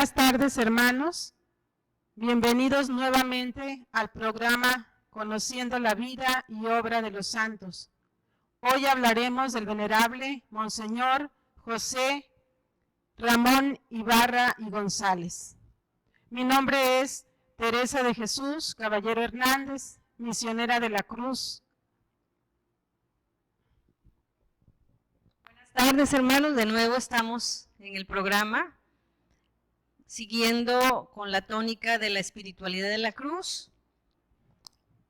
Buenas tardes, hermanos. Bienvenidos nuevamente al programa Conociendo la vida y obra de los santos. Hoy hablaremos del venerable Monseñor José Ramón Ibarra y González. Mi nombre es Teresa de Jesús Caballero Hernández, misionera de la Cruz. Buenas tardes, hermanos. De nuevo estamos en el programa, siguiendo con la tónica de la espiritualidad de la cruz.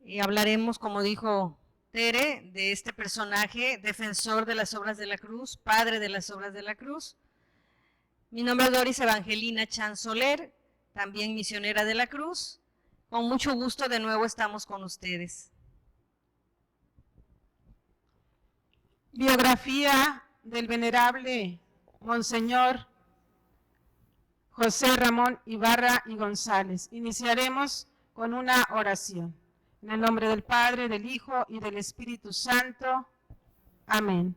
Y hablaremos, como dijo Tere, de este personaje, defensor de las obras de la cruz, padre de las obras de la cruz. Mi nombre es Doris Evangelina Chan Soler, también misionera de la cruz. Con mucho gusto de nuevo estamos con ustedes. Biografía del venerable Monseñor José Ramón Ibarra y González. Iniciaremos con una oración. En el nombre del Padre, del Hijo y del Espíritu Santo. Amén.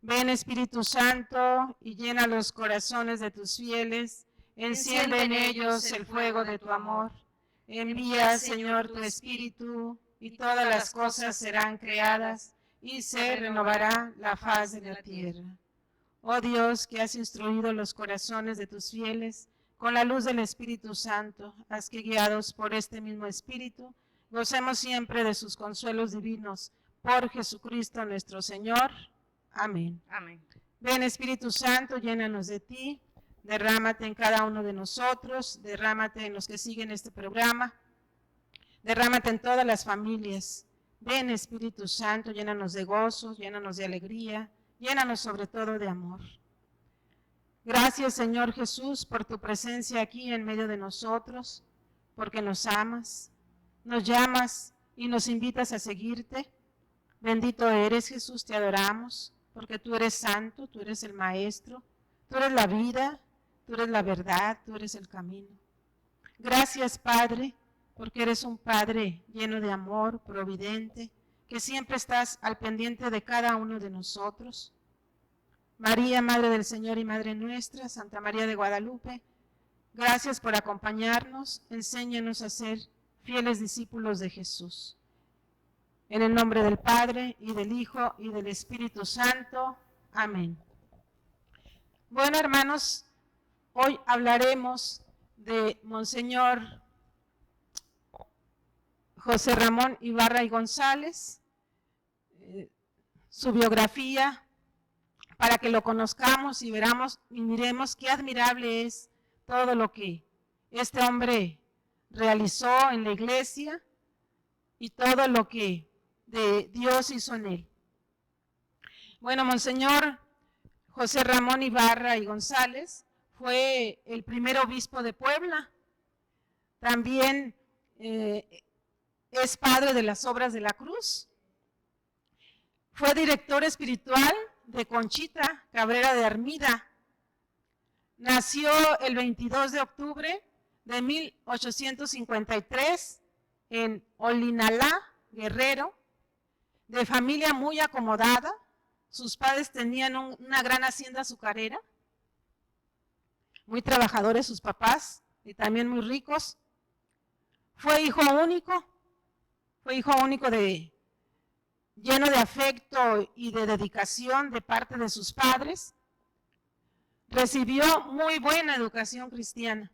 Ven, Espíritu Santo, y llena los corazones de tus fieles. Enciende en ellos el fuego de tu amor. Envía, Señor, tu Espíritu, y todas las cosas serán creadas, y se renovará la faz de la tierra. Oh Dios, que has instruido los corazones de tus fieles con la luz del Espíritu Santo, haz que, guiados por este mismo Espíritu, gocemos siempre de sus consuelos divinos. Por Jesucristo nuestro Señor. Amén. Amén. Ven, Espíritu Santo, llénanos de ti, derrámate en cada uno de nosotros, derrámate en los que siguen este programa, derrámate en todas las familias. Ven, Espíritu Santo, llénanos de gozo, llénanos de alegría, llénanos sobre todo de amor. Gracias, Señor Jesús, por tu presencia aquí en medio de nosotros, porque nos amas, nos llamas y nos invitas a seguirte. Bendito eres, Jesús, te adoramos, porque tú eres santo, tú eres el Maestro, tú eres la vida, tú eres la verdad, tú eres el camino. Gracias, Padre, porque eres un Padre lleno de amor, providente, que siempre estás al pendiente de cada uno de nosotros. María, Madre del Señor y Madre nuestra, Santa María de Guadalupe, gracias por acompañarnos, enséñanos a ser fieles discípulos de Jesús. En el nombre del Padre, y del Hijo, y del Espíritu Santo. Amén. Bueno, hermanos, hoy hablaremos de Monseñor José Ramón Ibarra y González, su biografía, para que lo conozcamos y veramos y miremos qué admirable es todo lo que este hombre realizó en la iglesia y todo lo que de Dios hizo en él. Bueno, Monseñor José Ramón Ibarra y González fue el primer obispo de Puebla. También es padre de las obras de la cruz. Fue director espiritual de Conchita Cabrera de Armida. Nació el 22 de octubre de 1853 en Olinalá, Guerrero, de familia muy acomodada. Sus padres tenían una gran hacienda azucarera, muy trabajadores sus papás y también muy ricos. Fue hijo único lleno de afecto y de dedicación de parte de sus padres. Recibió muy buena educación cristiana.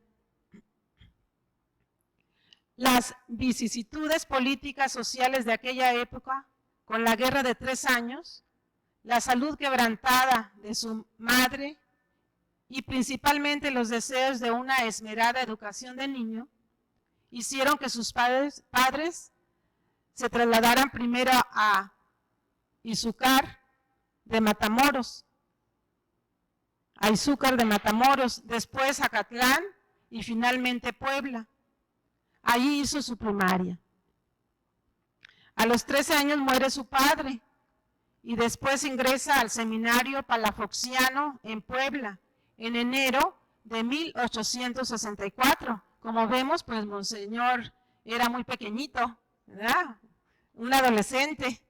Las vicisitudes políticas sociales de aquella época, con la guerra de 3 años, la salud quebrantada de su madre y principalmente los deseos de una esmerada educación del niño, hicieron que sus padres se trasladaran primero a Izúcar de Matamoros, después a Catlán y finalmente Puebla. Allí hizo su primaria. A los 13 años muere su padre y después ingresa al seminario palafoxiano en Puebla en enero de 1864. Como vemos, pues Monseñor era muy pequeñito, ¿verdad? Un adolescente.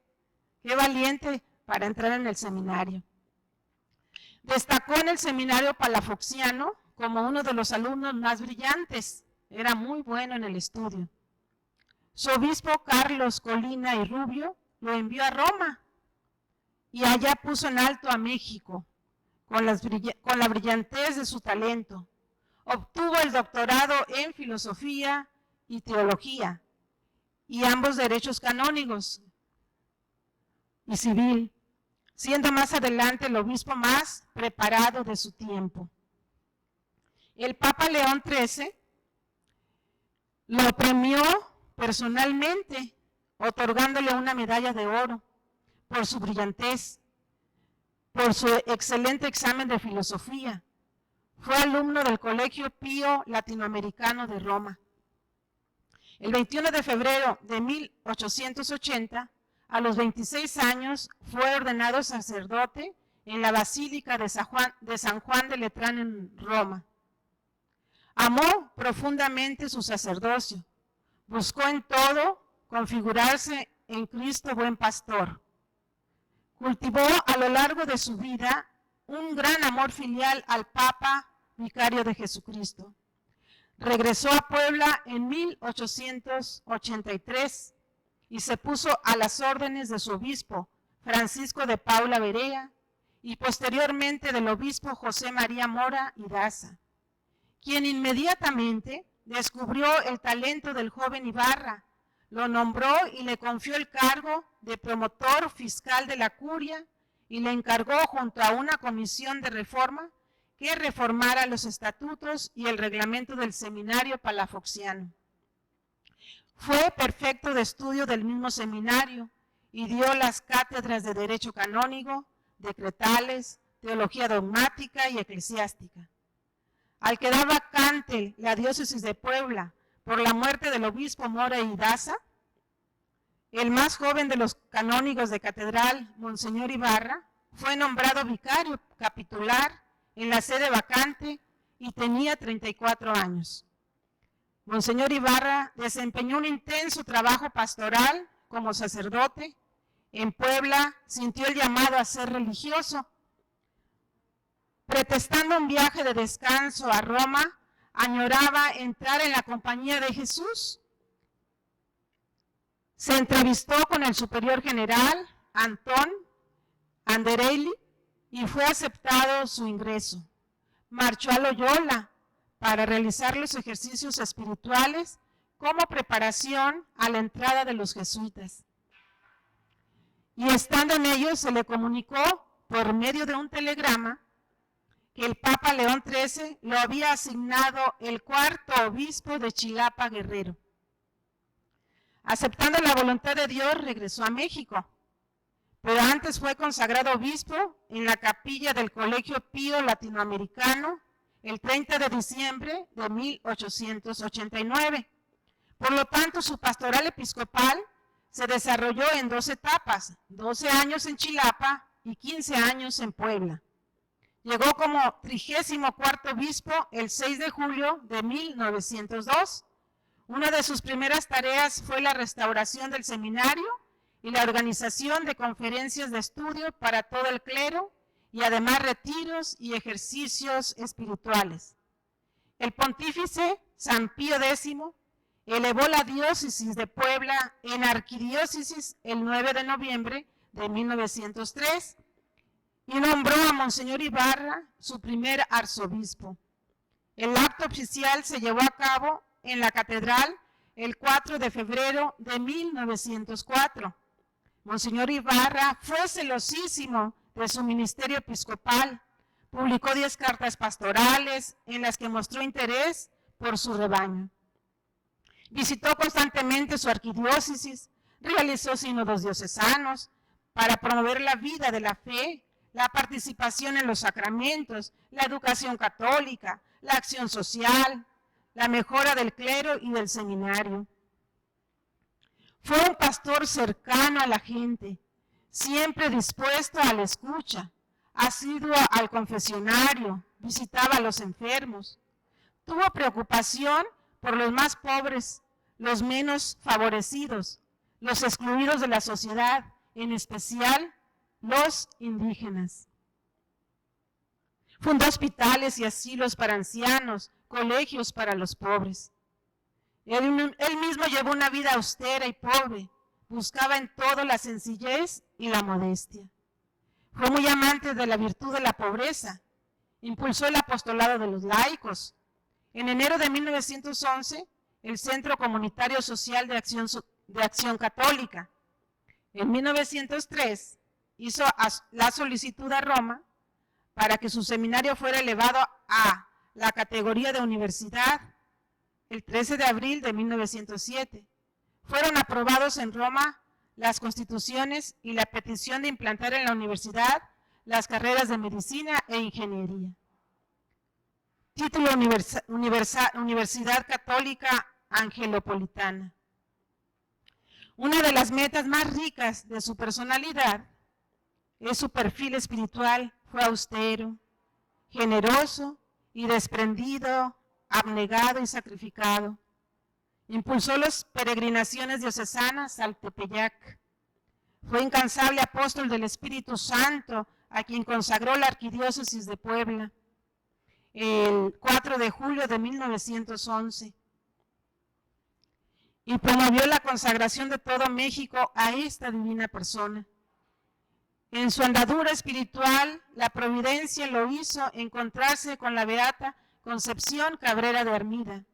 Qué valiente para entrar en el seminario. Destacó en el seminario palafoxiano como uno de los alumnos más brillantes. Era muy bueno en el estudio. Su obispo Carlos Colina y Rubio lo envió a Roma y allá puso en alto a México con la brillantez de su talento. Obtuvo el doctorado en filosofía y teología y ambos derechos canónigos y civil, siendo más adelante el obispo más preparado de su tiempo. El Papa León XIII lo premió personalmente, otorgándole una medalla de oro por su brillantez, por su excelente examen de filosofía. Fue alumno del Colegio Pío Latinoamericano de Roma. El 21 de febrero de 1880, a los 26 años, fue ordenado sacerdote en la Basílica de San Juan de Letrán en Roma. Amó profundamente su sacerdocio. Buscó en todo configurarse en Cristo buen pastor. Cultivó a lo largo de su vida un gran amor filial al Papa Vicario de Jesucristo. Regresó a Puebla en 1883 y se puso a las órdenes de su obispo, Francisco de Paula Berea, y posteriormente del obispo José María Mora y Daza, quien inmediatamente descubrió el talento del joven Ibarra, lo nombró y le confió el cargo de promotor fiscal de la curia y le encargó junto a una comisión de reforma que reformara los estatutos y el reglamento del seminario palafoxiano. Fue prefecto de estudio del mismo seminario y dio las cátedras de Derecho Canónico, Decretales, Teología Dogmática y Eclesiástica. Al quedar vacante la diócesis de Puebla por la muerte del obispo Mora y Daza, el más joven de los canónigos de catedral, Monseñor Ibarra, fue nombrado vicario capitular en la sede vacante y tenía 34 años. Monseñor Ibarra desempeñó un intenso trabajo pastoral como sacerdote. En Puebla sintió el llamado a ser religioso. Pretextando un viaje de descanso a Roma, añoraba entrar en la compañía de Jesús. Se entrevistó con el superior general, Antón Anderelli, y fue aceptado su ingreso. Marchó a Loyola para realizar los ejercicios espirituales como preparación a la entrada de los jesuitas. Y estando en ellos se le comunicó por medio de un telegrama que el Papa León XIII lo había asignado el cuarto obispo de Chilapa, Guerrero. Aceptando la voluntad de Dios, regresó a México, pero antes fue consagrado obispo en la capilla del Colegio Pío Latinoamericano el 30 de diciembre de 1889. Por lo tanto, su pastoral episcopal se desarrolló en 2 etapas, 12 años en Chilapa y 15 años en Puebla. Llegó como 34º obispo el 6 de julio de 1902. Una de sus primeras tareas fue la restauración del seminario y la organización de conferencias de estudio para todo el clero y además retiros y ejercicios espirituales. El pontífice San Pío X elevó la diócesis de Puebla en arquidiócesis el 9 de noviembre de 1903 y nombró a Monseñor Ibarra su primer arzobispo. El acto oficial se llevó a cabo en la catedral el 4 de febrero de 1904. Monseñor Ibarra fue celosísimo de su ministerio episcopal. Publicó 10 cartas pastorales en las que mostró interés por su rebaño. Visitó constantemente su arquidiócesis, realizó sínodos diocesanos para promover la vida de la fe, la participación en los sacramentos, la educación católica, la acción social, la mejora del clero y del seminario. Fue un pastor cercano a la gente, siempre dispuesto a la escucha, asiduo al confesionario, visitaba a los enfermos. Tuvo preocupación por los más pobres, los menos favorecidos, los excluidos de la sociedad, en especial los indígenas. Fundó hospitales y asilos para ancianos, colegios para los pobres. Él mismo llevó una vida austera y pobre, buscaba en todo la sencillez y la modestia. Fue muy amante de la virtud de la pobreza, impulsó el apostolado de los laicos. En enero de 1911, el Centro Comunitario Social de Acción Católica. En 1903, hizo la solicitud a Roma para que su seminario fuera elevado a la categoría de universidad el 13 de abril de 1907. Fueron aprobados en Roma las constituciones y la petición de implantar en la universidad las carreras de medicina e ingeniería. Título Universidad Católica Angelopolitana. Una de las metas más ricas de su personalidad es su perfil espiritual. Fue austero, generoso y desprendido, abnegado y sacrificado. Impulsó las peregrinaciones diocesanas al Tepeyac. Fue incansable apóstol del Espíritu Santo, a quien consagró la Arquidiócesis de Puebla el 4 de julio de 1911. Y promovió la consagración de todo México a esta divina persona. En su andadura espiritual, la providencia lo hizo encontrarse con la beata Concepción Cabrera de Armida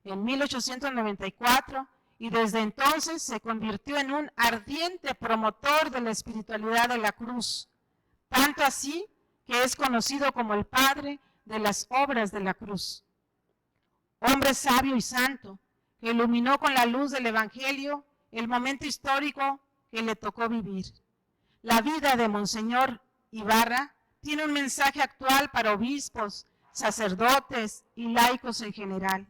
en 1894, y desde entonces se convirtió en un ardiente promotor de la espiritualidad de la cruz, tanto así que es conocido como el padre de las obras de la cruz. Hombre sabio y santo, que iluminó con la luz del Evangelio el momento histórico que le tocó vivir. La vida de Monseñor Ibarra tiene un mensaje actual para obispos, sacerdotes y laicos en general.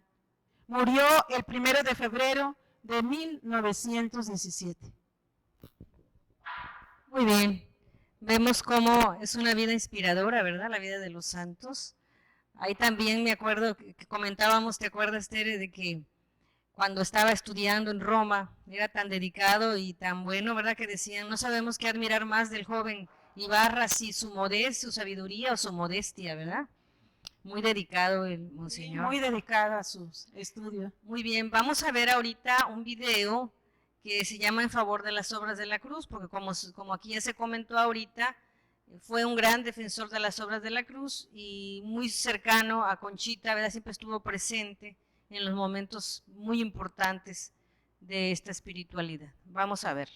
Murió el 1 de febrero de 1917. Muy bien, vemos cómo es una vida inspiradora, ¿verdad? La vida de los santos. Ahí también me acuerdo que comentábamos, ¿te acuerdas, Tere, de que cuando estaba estudiando en Roma era tan dedicado y tan bueno, ¿verdad? Que decían, no sabemos qué admirar más del joven Ibarra, si su modestia, su sabiduría o su modestia, ¿verdad? Muy dedicado el monseñor. Muy dedicado a sus estudios. Muy bien, vamos a ver ahorita un video que se llama En favor de las obras de la cruz, porque como aquí ya se comentó ahorita, fue un gran defensor de las obras de la cruz y muy cercano a Conchita, ¿verdad? Siempre estuvo presente en los momentos muy importantes de esta espiritualidad. Vamos a ver.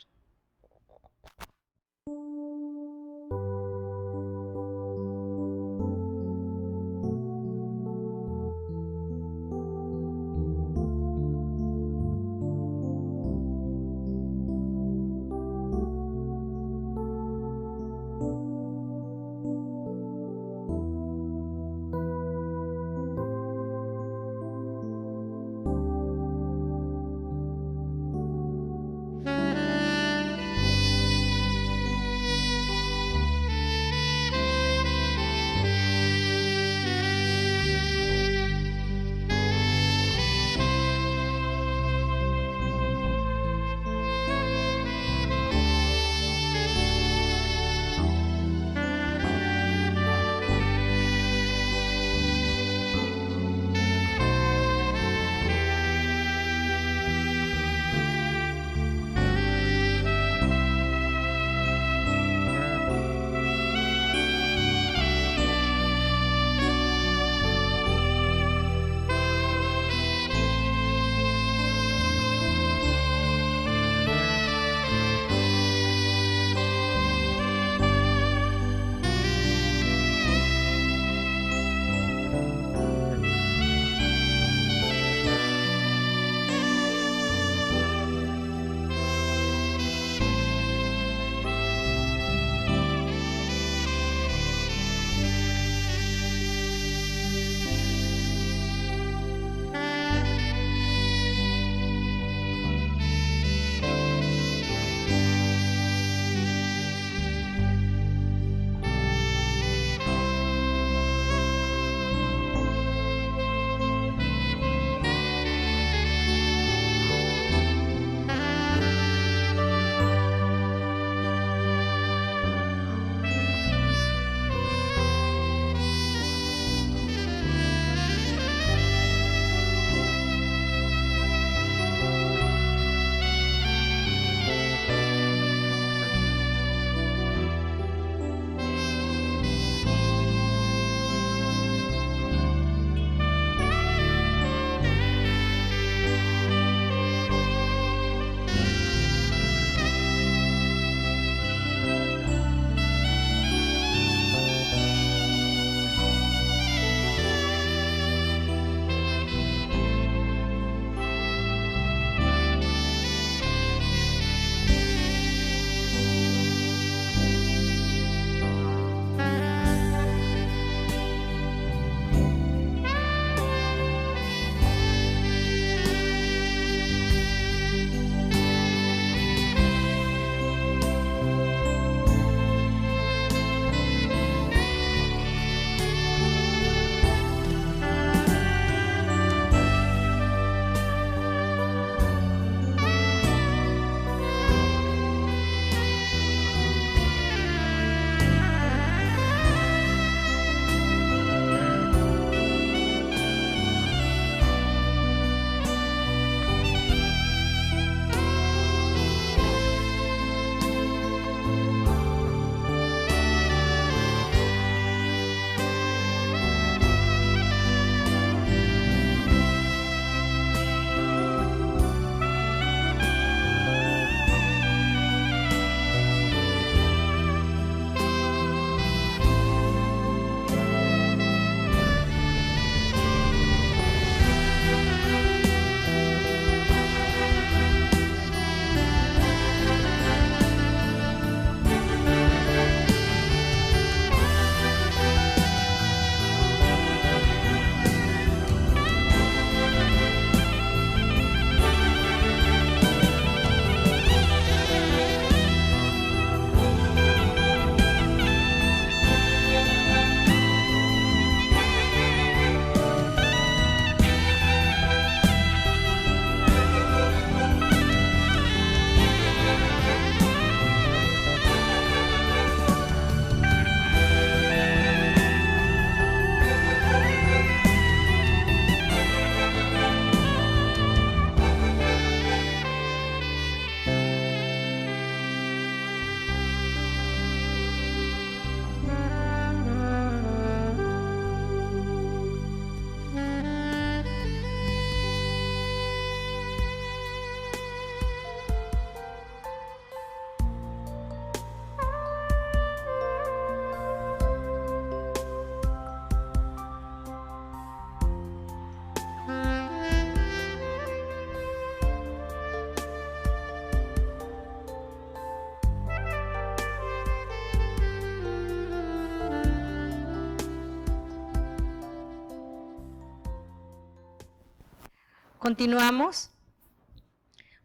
Continuamos.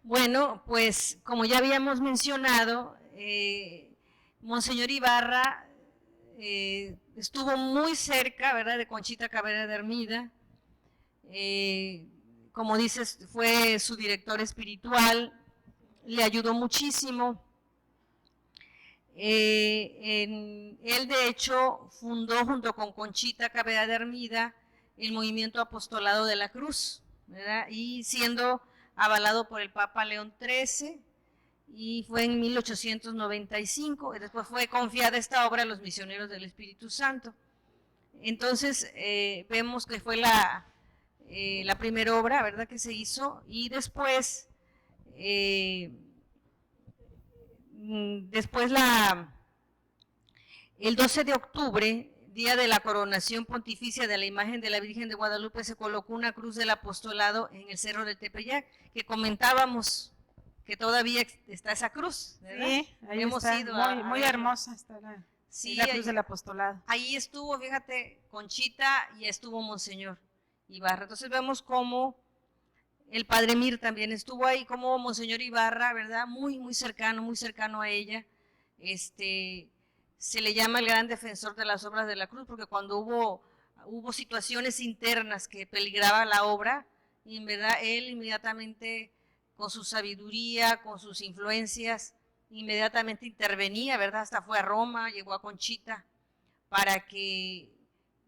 Bueno, pues como ya habíamos mencionado, Monseñor Ibarra estuvo muy cerca, ¿verdad?, de Conchita Cabrera de Hermida. Como dices, fue su director espiritual, le ayudó muchísimo. Él de hecho fundó junto con Conchita Cabrera de Hermida el movimiento Apostolado de la Cruz, ¿verdad?, y siendo avalado por el Papa León XIII, y fue en 1895, y después fue confiada esta obra a los misioneros del Espíritu Santo. Entonces vemos que fue la primera obra, ¿verdad?, que se hizo, y después el 12 de octubre, día de la coronación pontificia de la imagen de la Virgen de Guadalupe, se colocó una cruz del apostolado en el Cerro del Tepeyac, que comentábamos que todavía está esa cruz, ¿verdad? Sí, ahí hemos está, ido muy hermosa está sí, la cruz del apostolado. Ahí estuvo, fíjate, Conchita, y estuvo Monseñor Ibarra. Entonces vemos cómo el Padre Mir también estuvo ahí, como Monseñor Ibarra, ¿verdad?, muy cercano a ella. Se le llama el gran defensor de las obras de la cruz, porque cuando hubo situaciones internas que peligraba la obra, y en verdad él inmediatamente, con su sabiduría, con sus influencias, inmediatamente intervenía, ¿verdad?, hasta fue a Roma, llegó a Conchita, para que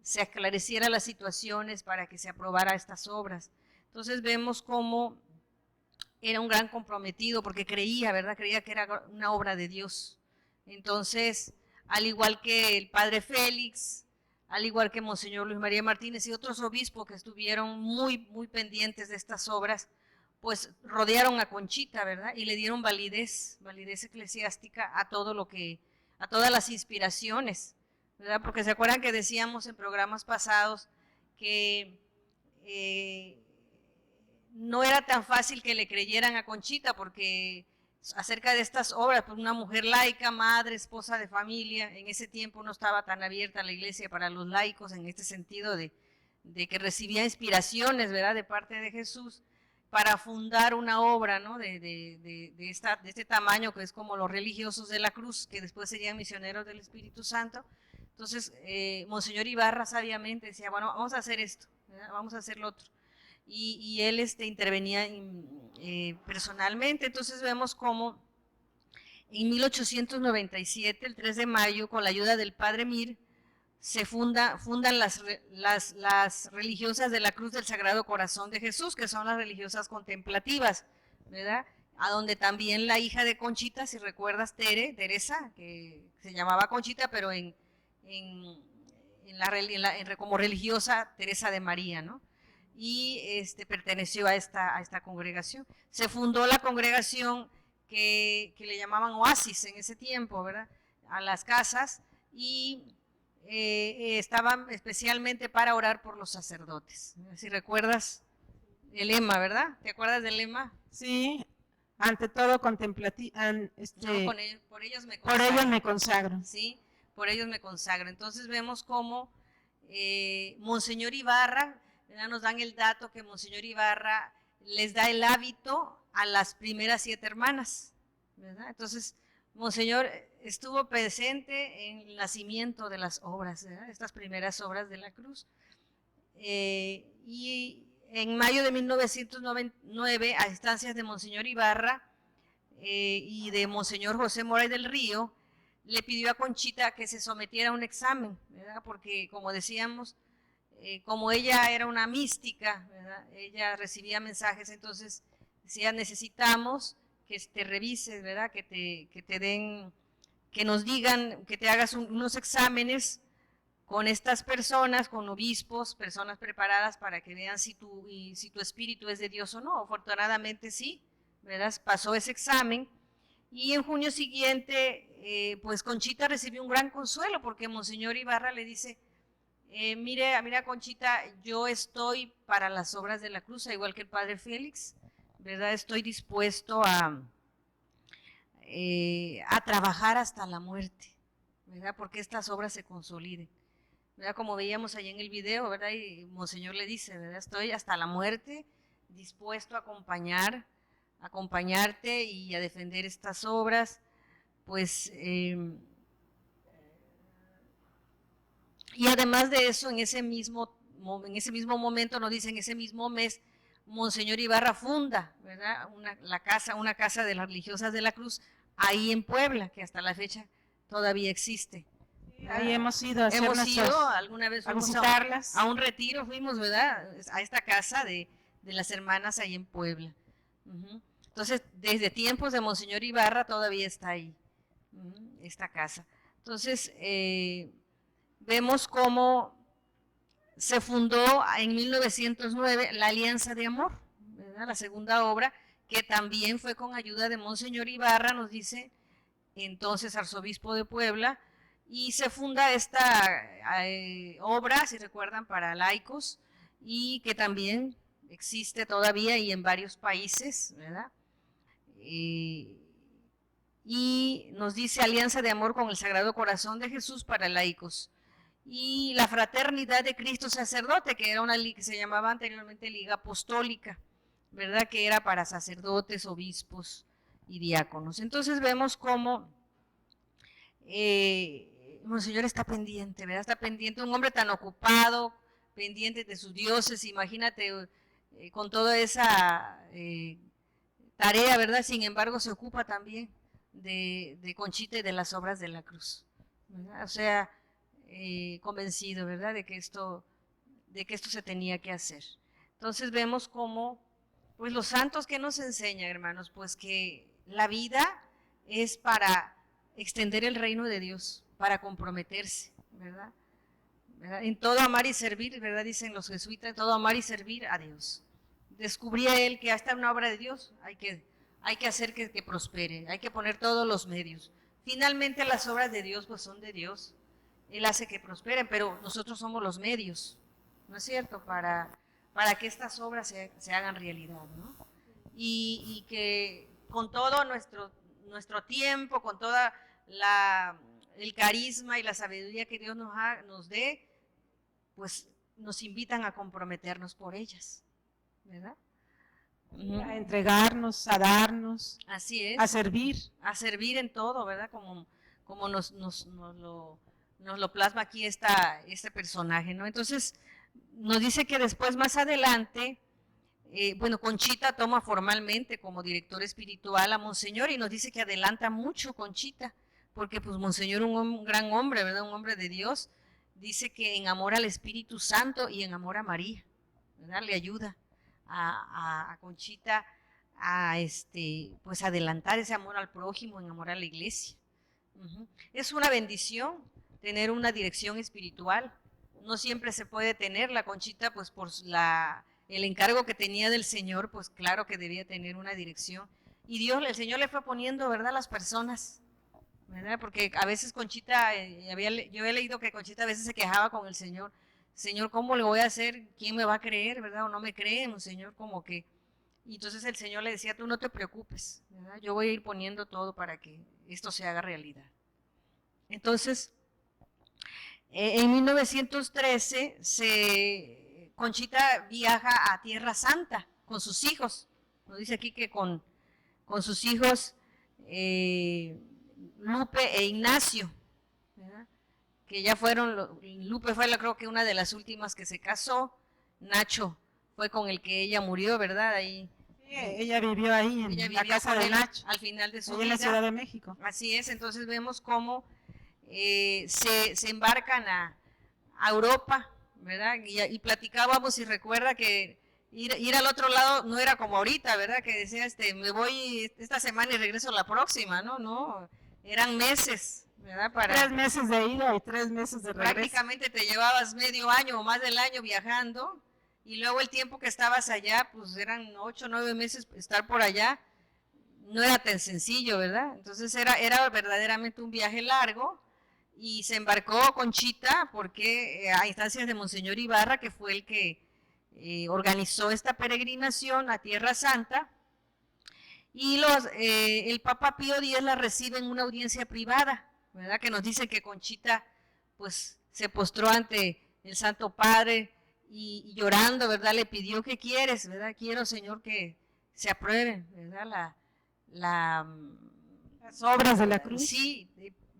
se esclarecieran las situaciones, para que se aprobara estas obras. Entonces vemos cómo era un gran comprometido, porque creía, ¿verdad?, creía que era una obra de Dios. Entonces, al igual que el Padre Félix, al igual que Monseñor Luis María Martínez y otros obispos que estuvieron muy pendientes de estas obras, pues rodearon a Conchita, ¿verdad?, y le dieron validez eclesiástica a todo a todas las inspiraciones, ¿verdad?, porque se acuerdan que decíamos en programas pasados que no era tan fácil que le creyeran a Conchita, porque acerca de estas obras, pues una mujer laica, madre, esposa de familia, en ese tiempo no estaba tan abierta la iglesia para los laicos, en este sentido de que recibía inspiraciones, ¿verdad?, de parte de Jesús, para fundar una obra, ¿no?, de este tamaño, que es como los religiosos de la cruz, que después serían misioneros del Espíritu Santo. Entonces, Monseñor Ibarra sabiamente decía, bueno, vamos a hacer esto, ¿verdad?, vamos a hacer lo otro. Y él intervenía personalmente. Entonces vemos cómo en 1897, el 3 de mayo, con la ayuda del Padre Mir, se fundan las religiosas de la Cruz del Sagrado Corazón de Jesús, que son las religiosas contemplativas, ¿verdad?, a donde también la hija de Conchita, si recuerdas, Teresa, que se llamaba Conchita, pero como religiosa, Teresa de María, ¿no?, y perteneció a esta congregación. Se fundó la congregación que le llamaban Oasis en ese tiempo, ¿verdad?, a las casas, y estaban especialmente para orar por los sacerdotes. Si recuerdas el lema, ¿verdad? ¿Te acuerdas del lema? Sí, ante todo contemplativo. Por ellos me consagro. Por ellos me consagro. Sí, por ellos me consagro. Entonces vemos cómo Monseñor Ibarra, ¿verdad?, nos dan el dato que Monseñor Ibarra les da el hábito a las primeras 7 hermanas, ¿verdad? Entonces, Monseñor estuvo presente en el nacimiento de las obras, ¿verdad?, estas primeras obras de la cruz. Y en mayo de 1909, a instancias de Monseñor Ibarra y de Monseñor José Moray del Río, le pidió a Conchita que se sometiera a un examen, ¿verdad?, porque, como decíamos, como ella era una mística, ¿verdad?, ella recibía mensajes, entonces decía, necesitamos que te revises, ¿verdad?, que te den, que nos digan, que te hagas unos exámenes con estas personas, con obispos, personas preparadas para que vean si tu espíritu es de Dios o no. Afortunadamente sí, ¿verdad?, pasó ese examen, y en junio siguiente, pues Conchita recibió un gran consuelo, porque Monseñor Ibarra le dice, mira Conchita, yo estoy para las obras de la cruz, igual que el Padre Félix, ¿verdad?, estoy dispuesto a trabajar hasta la muerte, ¿verdad?, porque estas obras se consoliden, ¿verdad?, como veíamos ahí en el video, ¿verdad?, y Monseñor le dice, ¿verdad?, estoy hasta la muerte dispuesto a acompañarte y a defender estas obras, pues, y además de eso, en ese mismo momento, nos dice, en ese mismo mes, Monseñor Ibarra funda, ¿verdad?, una casa de las religiosas de la Cruz, ahí en Puebla, que hasta la fecha todavía existe. Ahí hemos ido a hacer alguna vez a fuimos visitarlas. a un retiro, fuimos, ¿verdad?, a esta casa de las hermanas ahí en Puebla. Entonces, desde tiempos de Monseñor Ibarra todavía está ahí, esta casa. Entonces, vemos cómo se fundó en 1909 la Alianza de Amor, ¿verdad?, la segunda obra, que también fue con ayuda de Monseñor Ibarra, nos dice entonces arzobispo de Puebla, y se funda esta obra, si recuerdan, para laicos, y que también existe todavía y en varios países, ¿verdad? Y nos dice Alianza de Amor con el Sagrado Corazón de Jesús para laicos. Y la Fraternidad de Cristo Sacerdote, que era una liga que se llamaba anteriormente Liga Apostólica, ¿verdad?, que era para sacerdotes, obispos y diáconos. Entonces vemos cómo Monseñor está pendiente, ¿verdad? Está pendiente, un hombre tan ocupado, pendiente de sus dioses, imagínate, con toda esa tarea, ¿verdad? Sin embargo, se ocupa también de Conchita y de las obras de la cruz, ¿verdad? O sea, convencido, ¿verdad?, de que esto se tenía que hacer. Entonces vemos cómo, pues los santos que nos enseñan, hermanos, pues que la vida es para extender el reino de Dios, para comprometerse, ¿verdad? En todo amar y servir, ¿verdad?, dicen los jesuitas, en todo amar y servir a Dios. Descubría él que hasta una obra de Dios hay que hacer que prospere, hay que poner todos los medios. Finalmente las obras de Dios pues son de Dios, Él hace que prosperen, pero nosotros somos los medios, ¿no es cierto?, para que estas obras se hagan realidad, ¿no? Y que con todo nuestro tiempo, con toda el carisma y la sabiduría que Dios nos dé, pues nos invitan a comprometernos por ellas, ¿verdad? A entregarnos, a darnos. Así es. A servir. A servir en todo, ¿verdad? Como nos lo plasma aquí este personaje, ¿no? Entonces, nos dice que después, más adelante, Conchita toma formalmente como director espiritual a Monseñor y nos dice que adelanta mucho Conchita, porque pues Monseñor, un gran hombre, ¿verdad?, un hombre de Dios, dice que en amor al Espíritu Santo y en amor a María, ¿verdad?, le ayuda a Conchita a pues adelantar ese amor al prójimo, en amor a la iglesia. Es una bendición tener una dirección espiritual, no siempre se puede tener. La Conchita, pues por el encargo que tenía del Señor, pues claro que debía tener una dirección, y el Señor le fue poniendo, ¿verdad?, las personas, ¿verdad?, porque a veces Conchita, yo he leído que Conchita a veces se quejaba con el Señor, Señor, ¿cómo le voy a hacer? ¿Quién me va a creer, verdad? O no me creen, Señor, como que... Y entonces el Señor le decía, tú no te preocupes, ¿verdad?, yo voy a ir poniendo todo para que esto se haga realidad. Entonces, en 1913, Conchita viaja a Tierra Santa con sus hijos. Nos dice aquí que con sus hijos Lupe e Ignacio, ¿verdad?, que ya fueron, Lupe fue creo que una de las últimas que se casó, Nacho fue con el que ella murió, ¿verdad? Ahí. Sí, ella vivió ahí en la casa de Nacho, al final de su vida, en la Ciudad de México. Así es. Entonces vemos cómo se embarcan a Europa, ¿verdad? Y platicábamos, y recuerda que ir al otro lado no era como ahorita, ¿verdad?, que decía, me voy esta semana y regreso la próxima, no, eran meses, ¿verdad? 3 meses de ida y 3 meses de regreso. Prácticamente te llevabas medio año o más del año viajando, y luego el tiempo que estabas allá, pues eran 8 o 9 meses estar por allá, no era tan sencillo, ¿verdad? Entonces era verdaderamente un viaje largo, y se embarcó Conchita porque a instancias de Monseñor Ibarra, que fue el que organizó esta peregrinación a Tierra Santa, y el Papa Pío X la recibe en una audiencia privada, ¿verdad?, que nos dice que Conchita pues se postró ante el Santo Padre y llorando, ¿verdad? Le pidió, ¿qué quieres? ¿Verdad? Quiero, Señor, que se aprueben, ¿verdad? Las obras de la cruz. Sí,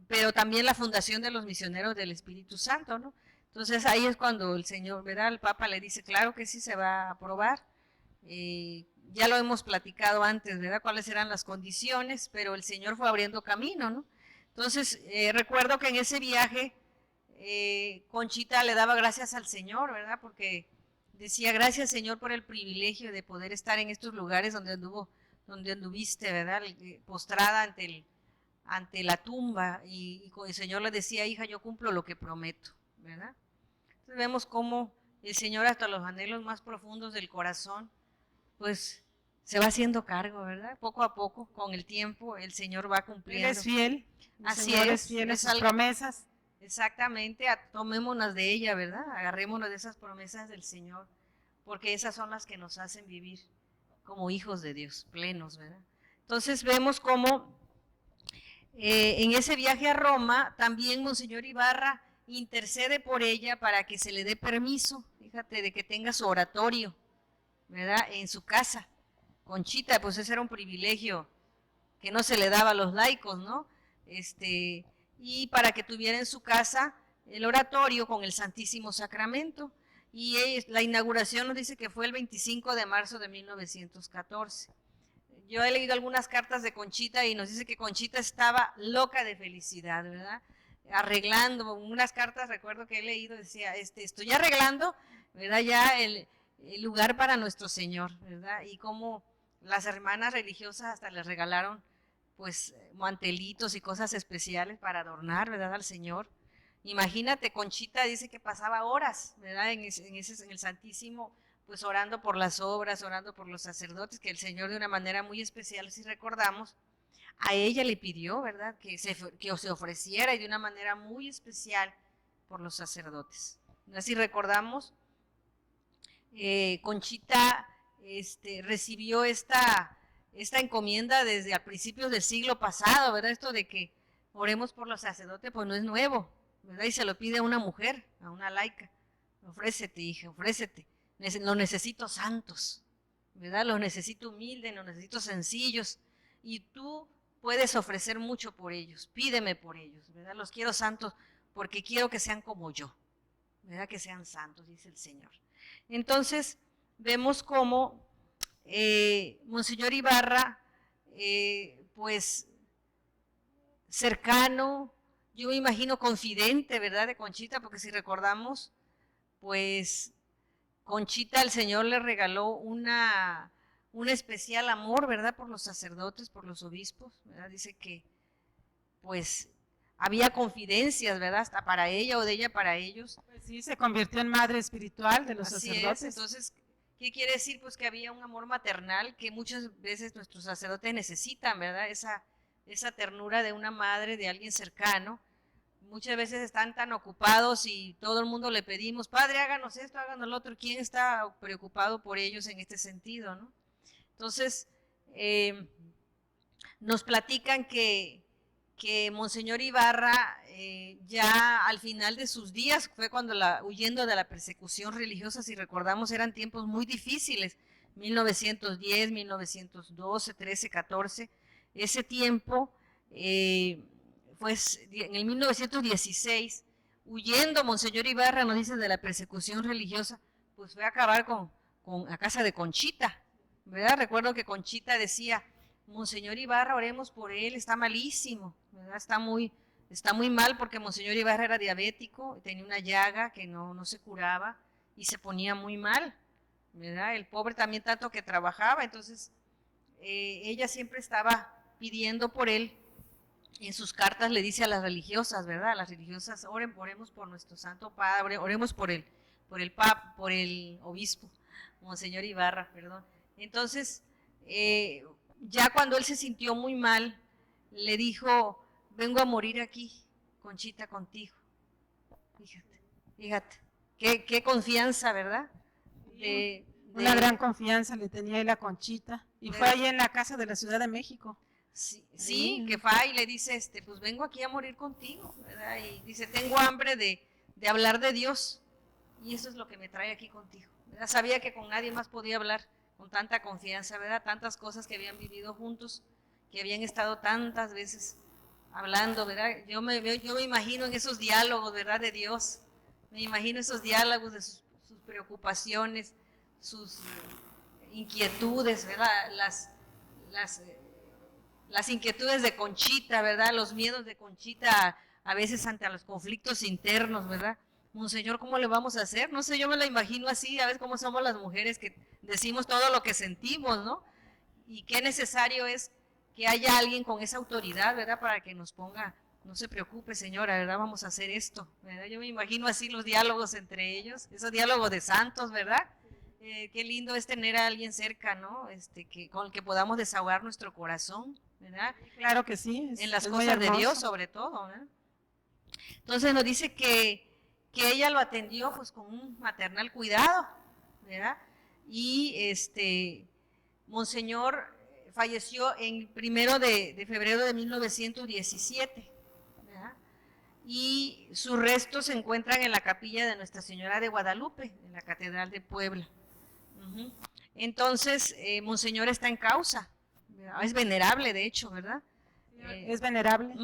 pero también la fundación de los misioneros del Espíritu Santo, ¿no? Entonces ahí es cuando el Señor, ¿verdad? El Papa le dice, claro que sí se va a aprobar. Ya lo hemos platicado antes, ¿verdad? Cuáles eran las condiciones, pero el Señor fue abriendo camino, ¿no? Entonces, recuerdo que en ese viaje Conchita le daba gracias al Señor, ¿verdad? Porque decía, gracias Señor por el privilegio de poder estar en estos lugares donde anduviste, ¿verdad? Postrada ante la tumba y el Señor le decía, hija, yo cumplo lo que prometo, ¿verdad? Entonces vemos cómo el Señor hasta los anhelos más profundos del corazón, pues se va haciendo cargo, ¿verdad? Poco a poco, con el tiempo, el Señor va cumpliendo. Él es fiel. Así Señor es fiel a sus promesas. Exactamente, tomémonos de ella, ¿verdad? Agarrémonos de esas promesas del Señor, porque esas son las que nos hacen vivir como hijos de Dios, plenos, ¿verdad? Entonces vemos cómo en ese viaje a Roma también Monseñor Ibarra intercede por ella para que se le dé permiso, fíjate, de que tenga su oratorio, ¿verdad? En su casa. Conchita, pues ese era un privilegio que no se le daba a los laicos, ¿no? Y para que tuviera en su casa el oratorio con el Santísimo Sacramento. Y la inauguración nos dice que fue el 25 de marzo de 1914. Yo he leído algunas cartas de Conchita y nos dice que Conchita estaba loca de felicidad, ¿verdad? Arreglando, unas cartas recuerdo que he leído, decía, estoy arreglando, ¿verdad? Ya el lugar para nuestro Señor, ¿verdad? Y como las hermanas religiosas hasta les regalaron pues mantelitos y cosas especiales para adornar, ¿verdad? Al Señor. Imagínate, Conchita dice que pasaba horas, ¿verdad? En el Santísimo, pues orando por las obras, orando por los sacerdotes, que el Señor de una manera muy especial, si recordamos, a ella le pidió, ¿verdad? Que se ofreciera y de una manera muy especial por los sacerdotes. Así recordamos, Conchita recibió esta encomienda desde a principios del siglo pasado, ¿verdad? Esto de que oremos por los sacerdotes, pues no es nuevo, ¿verdad? Y se lo pide a una mujer, a una laica. Ofrécete, hija, ofrécete. Los necesito santos, ¿verdad? Los necesito humildes, los necesito sencillos. Y tú puedes ofrecer mucho por ellos. Pídeme por ellos, ¿verdad? Los quiero santos porque quiero que sean como yo, ¿verdad? Que sean santos, dice el Señor. Entonces, vemos cómo Monseñor Ibarra, pues cercano, yo me imagino confidente, ¿verdad? De Conchita, porque si recordamos, pues Conchita, el Señor le regaló un especial amor, ¿verdad? Por los sacerdotes, por los obispos, ¿verdad? Dice que, pues, había confidencias, ¿verdad? Hasta para ella o de ella para ellos. Pues sí, se convirtió en madre espiritual de los Así sacerdotes. es, entonces, ¿qué quiere decir? Pues que había un amor maternal que muchas veces nuestros sacerdotes necesitan, ¿verdad? Esa ternura de una madre, de alguien cercano. Muchas veces están tan ocupados y todo el mundo le pedimos, Padre, háganos esto, háganos lo otro. ¿Quién está preocupado por ellos en este sentido, no? Entonces, nos platican que Monseñor Ibarra ya al final de sus días, fue cuando huyendo de la persecución religiosa, si recordamos, eran tiempos muy difíciles, 1910, 1912, 13, 14, ese tiempo, pues en el 1916, huyendo Monseñor Ibarra, nos dice, de la persecución religiosa, pues fue a acabar a casa de Conchita, ¿verdad? Recuerdo que Conchita decía, Monseñor Ibarra, oremos por él, está malísimo, ¿verdad? Está muy mal porque Monseñor Ibarra era diabético, tenía una llaga que no se curaba y se ponía muy mal, ¿verdad? El pobre también tanto que trabajaba, entonces ella siempre estaba pidiendo por él. En sus cartas le dice a las religiosas, ¿verdad? A las religiosas, oremos por nuestro Santo Padre, oremos por el obispo, Monseñor Ibarra, perdón. Entonces, ya cuando él se sintió muy mal, le dijo, vengo a morir aquí, Conchita, contigo. Fíjate, qué confianza, ¿verdad? Una gran confianza le tenía él a Conchita. Y fue ahí en la casa de la Ciudad de México. Sí, que va y le dice, pues vengo aquí a morir contigo, ¿verdad? Y dice, tengo hambre de hablar de Dios, Y eso es lo que me trae aquí contigo, ¿verdad? Sabía que con nadie más podía hablar con tanta confianza, ¿verdad? Tantas cosas que habían vivido juntos, que habían estado tantas veces hablando, ¿verdad? Yo me imagino en esos diálogos, ¿verdad? De Dios. Me imagino esos diálogos de sus preocupaciones, sus inquietudes, ¿verdad? Las inquietudes de Conchita, ¿verdad? Los miedos de Conchita a veces ante los conflictos internos, ¿verdad? Monseñor, ¿cómo le vamos a hacer? No sé, yo me lo imagino así, a veces cómo somos las mujeres que decimos todo lo que sentimos, ¿no? Y qué necesario es que haya alguien con esa autoridad, ¿verdad? Para que nos ponga, no se preocupe, señora, ¿verdad? Vamos a hacer esto, ¿verdad? Yo me imagino así los diálogos entre ellos, esos diálogos de santos, ¿verdad? Qué lindo es tener a alguien cerca, ¿no? Con el que podamos desahogar nuestro corazón, ¿verdad? Claro que sí. En las cosas de Dios, sobre todo, ¿verdad? Entonces nos dice que ella lo atendió pues con un maternal cuidado, ¿verdad? Y Monseñor falleció en 1 de febrero de 1917, ¿verdad? Y sus restos se encuentran en la capilla de Nuestra Señora de Guadalupe, en la Catedral de Puebla. Entonces, Monseñor está en causa, ¿verdad? Es venerable, de hecho, ¿verdad? Es venerable.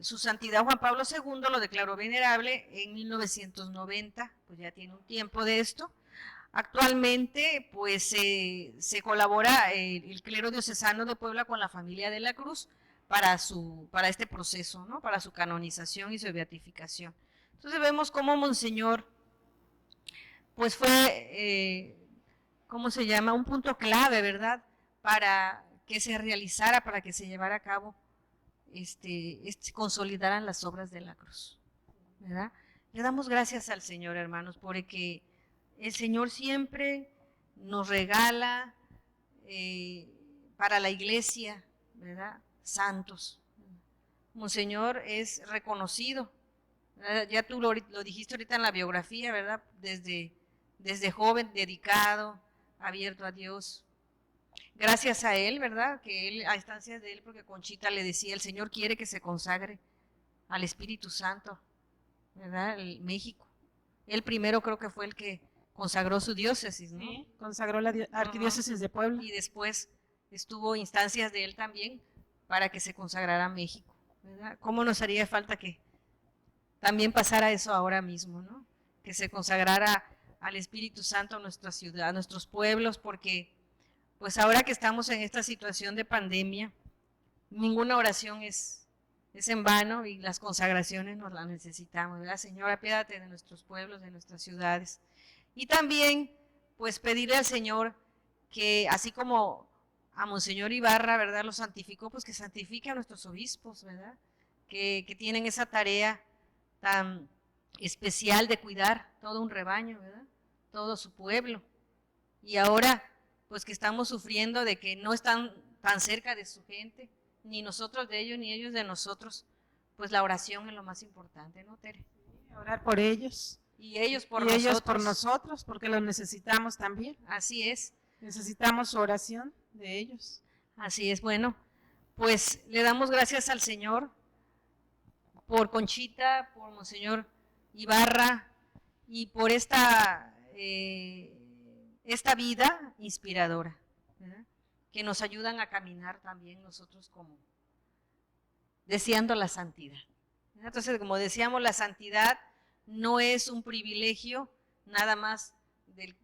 Su santidad Juan Pablo II lo declaró venerable en 1990, pues ya tiene un tiempo de esto. Actualmente, pues se colabora el clero diocesano de Puebla con la familia de la Cruz para este proceso, ¿no? Para su canonización y su beatificación. Entonces vemos cómo Monseñor, pues fue, ¿cómo se llama? Un punto clave, ¿verdad? Para que se realizara, para que se llevara a cabo, consolidaran las obras de la cruz, ¿verdad? Le damos gracias al Señor, hermanos, porque el Señor siempre nos regala para la iglesia, ¿verdad? Santos. Monseñor es reconocido, ¿verdad? Ya tú lo dijiste ahorita en la biografía, ¿verdad? Desde joven, dedicado, abierto a Dios. Gracias a él, ¿verdad? Que él, a instancias de él, porque Conchita le decía, el Señor quiere que se consagre al Espíritu Santo, ¿verdad? El México. Él primero creo que fue el que consagró su diócesis, ¿no? Sí, consagró la arquidiócesis de Puebla. Y después estuvo instancias de él también para que se consagrara a México, ¿verdad? ¿Cómo nos haría falta que también pasara eso ahora mismo, ¿no? Que se consagrara al Espíritu Santo a nuestra ciudad, a nuestros pueblos, porque pues ahora que estamos en esta situación de pandemia, ninguna oración es en vano y las consagraciones nos las necesitamos, ¿verdad? Señor, apiádate de nuestros pueblos, de nuestras ciudades. Y también, pues pedirle al Señor que así como a Monseñor Ibarra, ¿verdad? Lo santificó, pues que santifique a nuestros obispos, ¿verdad? Que tienen esa tarea tan especial de cuidar todo un rebaño, ¿verdad? Todo su pueblo. Y ahora, pues que estamos sufriendo de que no están tan cerca de su gente, ni nosotros de ellos, ni ellos de nosotros, pues la oración es lo más importante, ¿no, Tere? Orar por ellos. Y ellos por y nosotros. ellos por nosotros, porque los necesitamos también. Así es. Necesitamos su oración de ellos. Así es, bueno, pues le damos gracias al Señor por Conchita, por Monseñor Ibarra y por esta vida inspiradora, ¿verdad? Que nos ayudan a caminar también nosotros como deseando la santidad. Entonces, como decíamos, la santidad no es un privilegio nada más de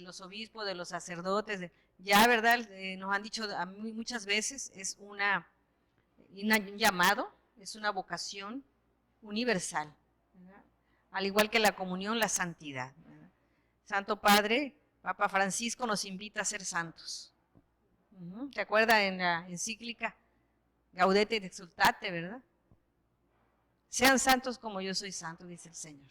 los obispos, de los sacerdotes, ya, ¿verdad? Nos han dicho a mí muchas veces, es un llamado, es una vocación universal, ¿verdad? Al igual que la comunión, la santidad, ¿verdad? Santo Padre, Papa Francisco nos invita a ser santos. ¿Te acuerdas en la encíclica Gaudete et Exsultate, verdad? Sean santos como yo soy santo, dice el Señor.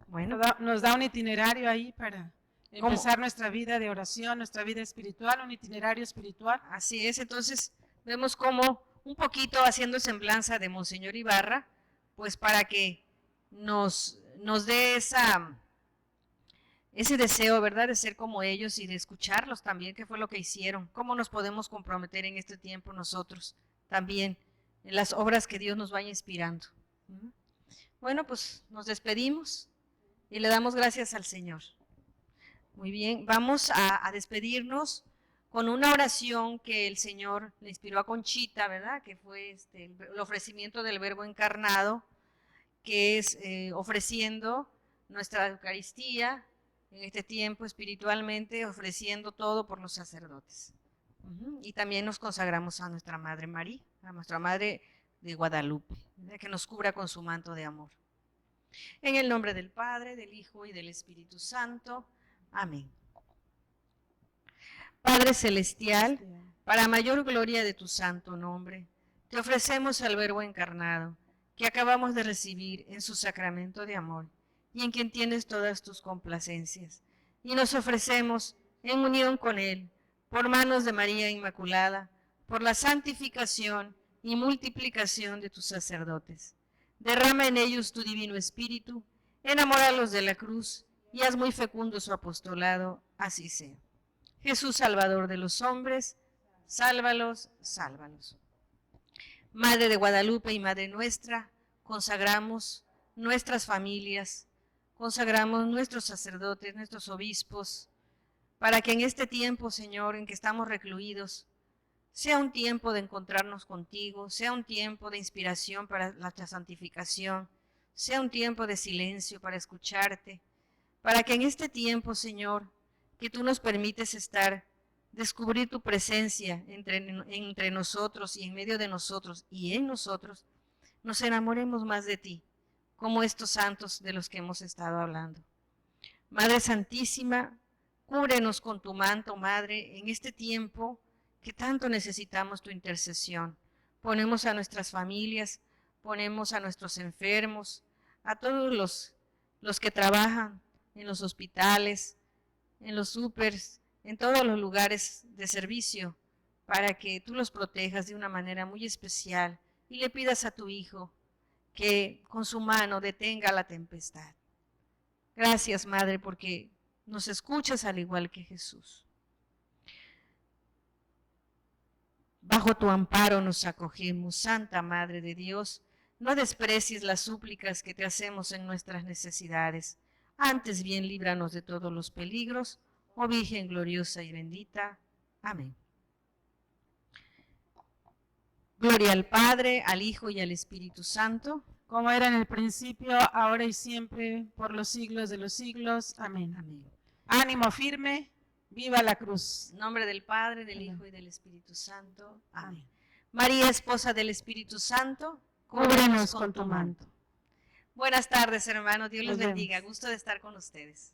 Bueno, nos da un itinerario ahí para empezar nuestra vida de oración, nuestra vida espiritual, un itinerario espiritual. Así es, entonces vemos como un poquito haciendo semblanza de Monseñor Ibarra, pues para que nos dé ese deseo, ¿verdad?, de ser como ellos y de escucharlos también, qué fue lo que hicieron, cómo nos podemos comprometer en este tiempo nosotros también en las obras que Dios nos vaya inspirando. Bueno, pues nos despedimos y le damos gracias al Señor. Muy bien, vamos a despedirnos con una oración que el Señor le inspiró a Conchita, ¿verdad? Que fue el ofrecimiento del Verbo encarnado, que es ofreciendo nuestra Eucaristía en este tiempo espiritualmente, ofreciendo todo por los sacerdotes. Y también nos consagramos a nuestra Madre María, a nuestra Madre de Guadalupe, ¿verdad? Que nos cubra con su manto de amor. En el nombre del Padre, del Hijo y del Espíritu Santo. Amén. Padre Celestial, para mayor gloria de tu santo nombre, te ofrecemos al Verbo encarnado, que acabamos de recibir en su sacramento de amor, y en quien tienes todas tus complacencias. Y nos ofrecemos en unión con él, por manos de María Inmaculada, por la santificación y multiplicación de tus sacerdotes. Derrama en ellos tu divino espíritu, enamóralos de la cruz, y haz muy fecundo su apostolado, así sea. Jesús, Salvador de los hombres, sálvalos, sálvalos. Madre de Guadalupe y Madre nuestra, consagramos nuestras familias, consagramos nuestros sacerdotes, nuestros obispos, para que en este tiempo, Señor, en que estamos recluidos, sea un tiempo de encontrarnos contigo, sea un tiempo de inspiración para la santificación, sea un tiempo de silencio para escucharte, para que en este tiempo, Señor, que tú nos permites estar, descubrir tu presencia entre nosotros y en medio de nosotros y en nosotros, nos enamoremos más de ti, como estos santos de los que hemos estado hablando. Madre Santísima, cúbrenos con tu manto, Madre, en este tiempo que tanto necesitamos tu intercesión. Ponemos a nuestras familias, ponemos a nuestros enfermos, a todos los que trabajan en los hospitales, en los supers, en todos los lugares de servicio, para que tú los protejas de una manera muy especial y le pidas a tu Hijo que con su mano detenga la tempestad. Gracias, Madre, porque nos escuchas al igual que Jesús. Bajo tu amparo nos acogemos, Santa Madre de Dios, no desprecies las súplicas que te hacemos en nuestras necesidades. Antes bien, líbranos de todos los peligros, oh Virgen gloriosa y bendita. Amén. Gloria al Padre, al Hijo y al Espíritu Santo, como era en el principio, ahora y siempre, por los siglos de los siglos. Amén. Amén. Ánimo firme, viva la cruz. En nombre del Padre, del Amén. Hijo y del Espíritu Santo. Amén. María, esposa del Espíritu Santo, Cúbrenos con tu manto. Buenas tardes, hermanos. Dios les Nos vemos. bendiga. Gusto de estar con ustedes.